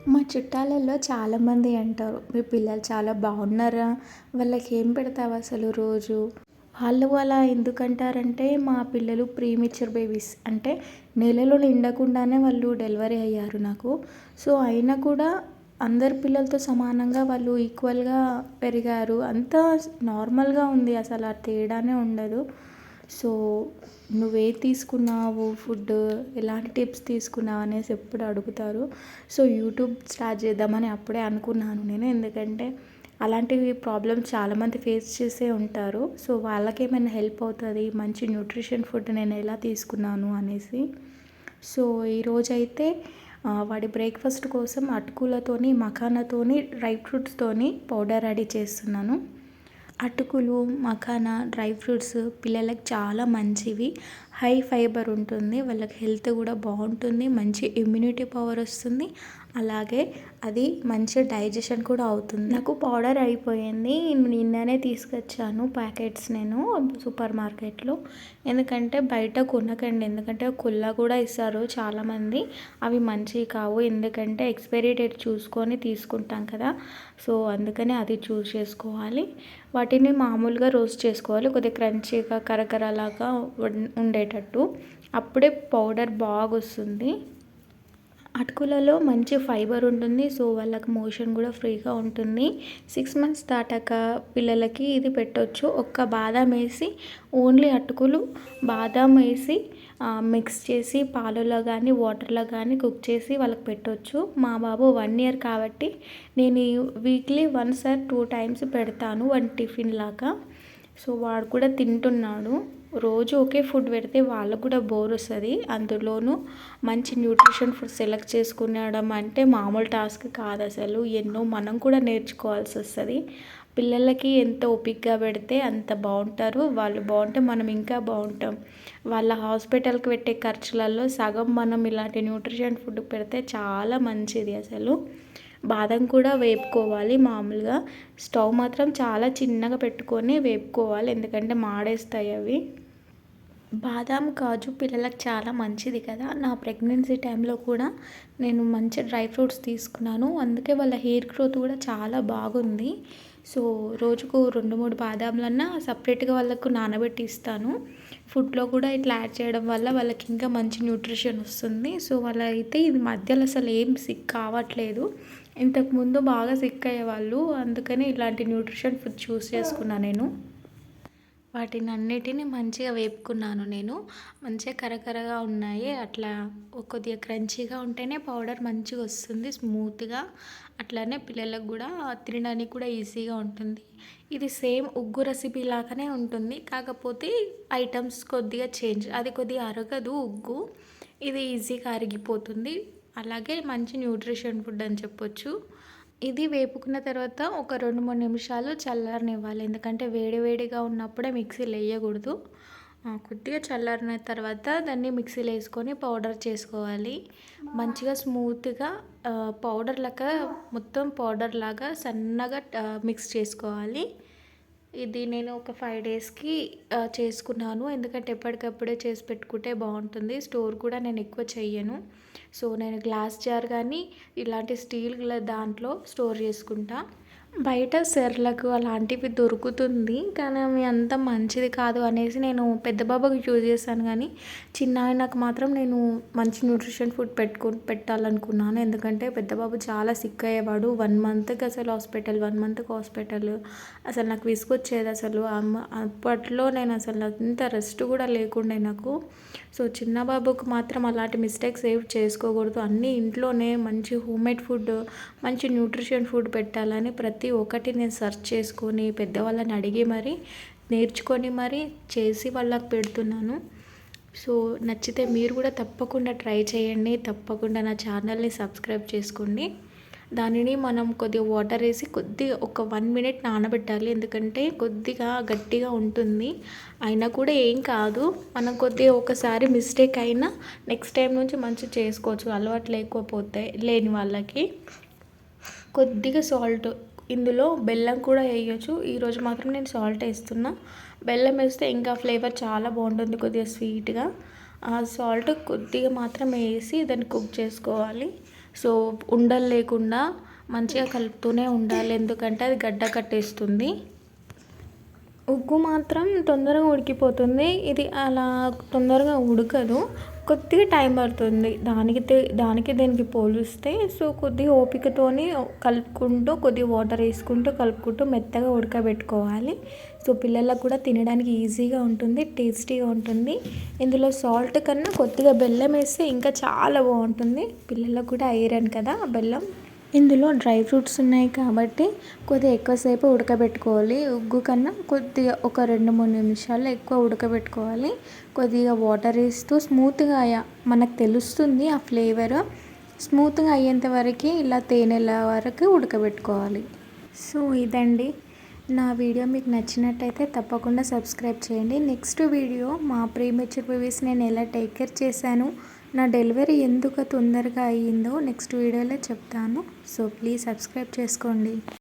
మా చుట్టాలలో చాలామంది అంటారు, మీ పిల్లలు చాలా బాగున్నారా, వాళ్ళకి ఏం పెడతావు అసలు రోజు. వాళ్ళు అలా ఎందుకంటారంటే మా పిల్లలు ప్రీమెచ్యూర్ బేబీస్, అంటే నెలలో నిండకుండానే వాళ్ళు డెలివరీ అయ్యారు నాకు. సో అయినా కూడా అందరి పిల్లలతో సమానంగా వాళ్ళు ఈక్వల్గా పెరిగారు, అంతా నార్మల్గా ఉంది, అసలు ఆ తేడానే ఉండదు. సో నువ్వేది తీసుకున్నావు ఫుడ్, ఎలాంటి టిప్స్ తీసుకున్నావు అనేసి ఎప్పుడు అడుగుతారు. సో యూట్యూబ్ స్టార్ట్ చేద్దామని అప్పుడే అనుకున్నాను నేను, ఎందుకంటే అలాంటివి ప్రాబ్లమ్స్ చాలామంది ఫేస్ చేసే ఉంటారు. సో వాళ్ళకి ఏమైనా హెల్ప్ అవుతుంది, మంచి న్యూట్రిషన్ ఫుడ్ నేను ఎలా తీసుకున్నాను అనేసి. సో ఈరోజైతే వాడి బ్రేక్ఫాస్ట్ కోసం అటుకులతోని మఖానాతోని డ్రై ఫ్రూట్స్తోని పౌడర్ రెడీ చేస్తున్నాను. అటుకులు, మఖానా, డ్రై ఫ్రూట్స్ పిల్లలకి చాలా మంచివి. హై ఫైబర్ ఉంటుంది, వాళ్ళకి హెల్త్ కూడా బాగుంటుంది, మంచి ఇమ్యూనిటీ పవర్ వస్తుంది, అలాగే అది మంచి డైజెషన్ కూడా అవుతుంది. నాకు పౌడర్ అయిపోయింది, నిన్ననే తీసుకొచ్చాను ప్యాకెట్స్ నేను సూపర్ మార్కెట్లో. ఎందుకంటే బయట కొనకండి, ఎందుకంటే కుళ్ళ కూడా ఇస్తారు చాలామంది, అవి మంచివి కావు. ఎందుకంటే ఎక్స్పైరీ డేట్ చూసుకొని తీసుకుంటాం కదా, సో అందుకని అది చూస్ చేసుకోవాలి. వాటిని మామూలుగా రోస్ట్ చేసుకోవాలి, కొద్దిగా క్రంచీగా కరకరలాగా ఉండేటట్టు, అప్పుడే పౌడర్ బాగా వస్తుంది. అటుకులలో మంచి ఫైబర్ ఉంటుంది, సో వాళ్ళకి మోషన్ కూడా ఫ్రీగా ఉంటుంది. 6 months దాటాక పిల్లలకి ఇది పెట్టవచ్చు. ఒక్క బాదం వేసి, ఓన్లీ అటుకులు బాదం వేసి మిక్స్ చేసి పాలలో కానీ వాటర్లో కానీ కుక్ చేసి వాళ్ళకి పెట్టవచ్చు. మా బాబు 1 year కాబట్టి నేను వీక్లీ 1 or 2 times పెడతాను, టిఫిన్ లాగా. సో వాడు కూడా తింటున్నాడు. రోజు ఒకే ఫుడ్ పెడితే వాళ్ళకు కూడా బోర్ వస్తుంది, అందులోనూ మంచి న్యూట్రిషన్ ఫుడ్ సెలెక్ట్ చేసుకునడం అంటే మామూలు టాస్క్ కాదు అసలు. ఎన్నో మనం కూడా నేర్చుకోవాల్సి వస్తుంది. పిల్లలకి ఎంత ఓపికగా పెడితే అంత బాగుంటారు, వాళ్ళు బాగుంటే మనం ఇంకా బాగుంటాం. వాళ్ళ హాస్పిటల్కి పెట్టే ఖర్చులలో సగం మనం ఇలాంటి న్యూట్రిషన్ ఫుడ్ పెడితే చాలా మంచిది అసలు. బాదం కూడా వేపుకోవాలి, మామూలుగా స్టవ్ మాత్రం చాలా చిన్నగా పెట్టుకొని వేపుకోవాలి, ఎందుకంటే మాడేస్తాయి అవి. బాదాం కాజు పిల్లలకు చాలా మంచిది కదా. నా ప్రెగ్నెన్సీ టైంలో కూడా నేను మంచి డ్రై ఫ్రూట్స్ తీసుకున్నాను, అందుకే వాళ్ళ హెయిర్ గ్రోత్ కూడా చాలా బాగుంది. సో రోజుకు 2-3 బాదాంలన్నా సపరేట్గా వాళ్ళకు నానబెట్టి ఇస్తాను. ఫుడ్లో కూడా ఇట్లా యాడ్ చేయడం వల్ల వాళ్ళకి ఇంకా మంచి న్యూట్రిషన్ వస్తుంది. సో వాళ్ళైతే ఇది మధ్యలో అసలు ఏం సిక్ కావట్లేదు, ఇంతకుముందు బాగా సిక్ అయ్యేవాళ్ళు, అందుకని ఇలాంటి న్యూట్రిషన్ ఫుడ్ చూస్ చేసుకున్నాను నేను. వాటిని అన్నిటిని మంచిగా వేపుకున్నాను నేను, మంచిగా కరకరగా ఉన్నాయి. అట్లా కొద్దిగా క్రంచీగా ఉంటేనే పౌడర్ మంచిగా వస్తుంది, స్మూత్గా. అట్లానే పిల్లలకు కూడా తినడానికి కూడా ఈజీగా ఉంటుంది. ఇది సేమ్ ఉగ్గు రెసిపీ లాగానే ఉంటుంది, కాకపోతే ఐటమ్స్ కొద్దిగా చేంజ్. అది కొద్దిగా అరగదు ఉగ్గు, ఇది ఈజీగా అరిగిపోతుంది, అలాగే మంచి న్యూట్రిషన్ ఫుడ్ అని చెప్పొచ్చు. ఇది వేపుకున్న తర్వాత ఒక 2-3 నిమిషాలు చల్లారనివ్వాలి, ఎందుకంటే వేడివేడిగా ఉన్నప్పుడే మిక్సీలో వేయకూడదు. కొద్దిగా చల్లారిన తర్వాత దాన్ని మిక్సీలో వేసుకొని పౌడర్ చేసుకోవాలి. మంచిగా స్మూత్గా పౌడర్ లాగా, మొత్తం పౌడర్ లాగా సన్నగా మిక్స్ చేసుకోవాలి. ఇది నేను ఒక 5 daysకి చేసుకున్నాను, ఎందుకంటే ఎప్పటికప్పుడే చేసి పెట్టుకుంటే బాగుంటుంది. స్టోర్ కూడా నేను ఎక్కువ చెయ్యను. సో నేను గ్లాస్ జార్ కానీ ఇలాంటి స్టీల్ దాంట్లో స్టోర్ చేసుకుంటా. బయట సెర్లకు అలాంటివి దొరుకుతుంది, కానీ అవి అంత మంచిది కాదు అనేసి నేను పెద్ద బాబాకి యూజ్ చేశాను, కానీ చిన్న ఆయనకు మాత్రం నేను మంచి న్యూట్రిషన్ ఫుడ్ పెట్టాలనుకున్నాను. ఎందుకంటే పెద్ద బాబు చాలా సిక్ అయ్యేవాడు, 1 monthకి అసలు హాస్పిటల్, 1 monthకి హాస్పిటల్. అసలు నాకు విసుగొచ్చేది అసలు. అప్పట్లో నేను అసలు అంత రెస్ట్ కూడా లేకుండే నాకు. సో చిన్న బాబుకు మాత్రం అలాంటి మిస్టేక్స్ ఏవి చేసుకోకూడదు, అన్నీ ఇంట్లోనే మంచి హోమ్మేడ్ ఫుడ్, మంచి న్యూట్రిషన్ ఫుడ్ పెట్టాలని ప్రతి ఒక్కటి నేను సెర్చ్ చేసుకొని పెద్దవాళ్ళని అడిగి మరీ నేర్చుకొని మరీ చేసి వాళ్ళకి పెడుతున్నాను. సో నచ్చితే మీరు కూడా తప్పకుండా ట్రై చేయండి, తప్పకుండా నా ఛానల్ని సబ్స్క్రైబ్ చేసుకోండి. దానిని మనం కొద్దిగా వాటర్ వేసి కొద్దిగా ఒక 1 minute నానబెట్టాలి, ఎందుకంటే కొద్దిగా గట్టిగా ఉంటుంది. అయినా కూడా ఏం కాదు, మనం కొద్దిగా ఒకసారి మిస్టేక్ అయినా నెక్స్ట్ టైం నుంచి మంచిగా చేసుకోవచ్చు, అలవాటు లేకపోతే లేని వాళ్ళకి. కొద్దిగా సాల్ట్, ఇందులో బెల్లం కూడా వేయచ్చు. ఈరోజు మాత్రం నేను సాల్ట్ వేస్తున్నా, బెల్లం వేస్తే ఇంకా ఫ్లేవర్ చాలా బాగుంటుంది, కొద్దిగా స్వీట్గా. సాల్ట్ కొద్దిగా మాత్రం వేసి దాన్ని కుక్ చేసుకోవాలి. సో ఉండలు లేకుండా మంచిగా కలుపుతూనే ఉండాలి, ఎందుకంటే అది గడ్డ కట్టేస్తుంది. ఉగ్గు మాత్రం తొందరగా ఉడికిపోతుంది, ఇది అలా తొందరగా ఉడకదు, కొద్దిగా టైం పడుతుంది దానికి దీనికి పోలిస్తే. సో కొద్దిగా ఓపికతోని కలుపుకుంటూ కొద్దిగా వాటర్ వేసుకుంటూ కలుపుకుంటూ మెత్తగా ఉడకబెట్టుకోవాలి. సో పిల్లలకు కూడా తినడానికి ఈజీగా ఉంటుంది, టేస్టీగా ఉంటుంది. ఇందులో సాల్ట్ కన్నా కొద్దిగా బెల్లం వేస్తే ఇంకా చాలా బాగుంటుంది. పిల్లలకు కూడా ఐరన్ కదా బెల్లం. ఇందులో డ్రై ఫ్రూట్స్ ఉన్నాయి కాబట్టి కొద్దిగా ఎక్కువసేపు ఉడకబెట్టుకోవాలి. ఉగ్గు కన్నా కొద్దిగా ఒక 2-3 నిమిషాలు ఎక్కువ ఉడకబెట్టుకోవాలి. కొద్దిగా వాటర్ వేస్తూ స్మూత్గా మనకు తెలుస్తుంది ఆ ఫ్లేవర్. స్మూత్గా అయ్యేంత వరకు ఇలా తేనెల వరకు ఉడకబెట్టుకోవాలి. సో ఇదండి నా వీడియో. మీకు నచ్చినట్టయితే తప్పకుండా సబ్స్క్రైబ్ చేయండి. నెక్స్ట్ వీడియో మా ప్రీమెచ్యూర్ బేబీస్ నేను ఎలా టేక్ కేర్ చేశాను, నా డెలివరీ ఎందుకు తొందరగా అయ్యిందో నెక్స్ట్ వీడియోలో చెప్తాను. సో ప్లీజ్ సబ్స్క్రైబ్ చేసుకోండి.